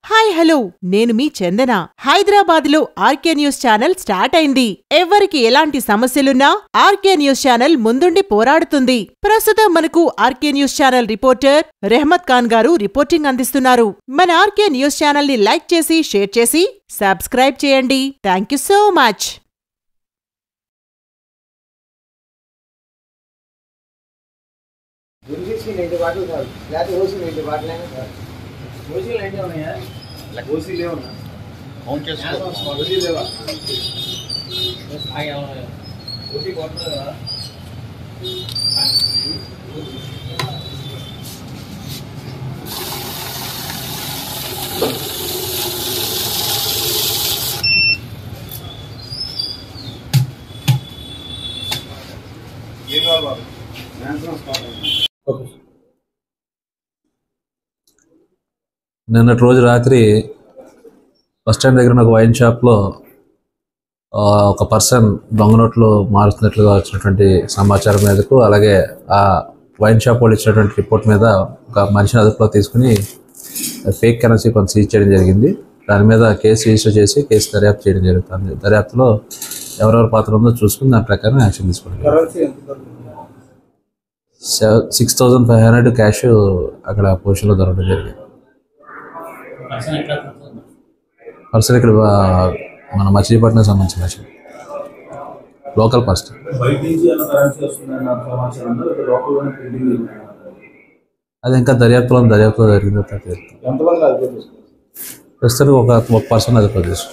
Hi hello నేను మీ చందన. హైదరాబాద్ లో RK news channel start అయింది. ఎవరికి ఎలాంటి సమస్యలున్నా ఆర్కే న్యూస్ ఛానల్ ముందుండి పోరాడుతుంది. ప్రస్తుతం మనకు RK news channel reporter Rehmat Khan గారు రిపోర్టింగ్ అందిస్తున్నారు. మన ఆర్కే న్యూస్ ఛానల్ ని లైక్ చేసి షేర్ చేసి సబ్స్క్రైబ్ చేయండి. Thank you so much. నిన్నటి రోజు రాత్రి బస్ స్టాండ్ దగ్గర ఒక వైన్ షాప్లో ఒక పర్సన్ దొంగ నోట్లు మారుతున్నట్లుగా వచ్చినటువంటి సమాచారం మీదకు, అలాగే ఆ వైన్ షాప్ వాళ్ళు ఇచ్చినటువంటి రిపోర్ట్ మీద ఒక మనిషిని అదుపులో తీసుకుని ఫేక్ కరెన్సీ కొంత సీజ్ చేయడం జరిగింది. దాని మీద కేసు రిజిస్టర్ చేసి కేసు దర్యాప్తు చేయడం జరుగుతుంది. దర్యాప్తులో ఎవరెవరి పాత్ర ఉందో చూసుకుని దాని ప్రకారం యాక్షన్ తీసుకుంటాం. 6,500 క్యాష్ అక్కడ పొజిషన్లో దొరకడం జరిగింది. పర్సన్ ఇక్కడ మన మచిలీపట్నం సంబంధించిన లోకల్ పర్సన్. అది ఇంకా దర్యాప్తులో జరిగిందో ప్రస్తుతానికి ఒక పర్సన్ అది ప్రదేశం.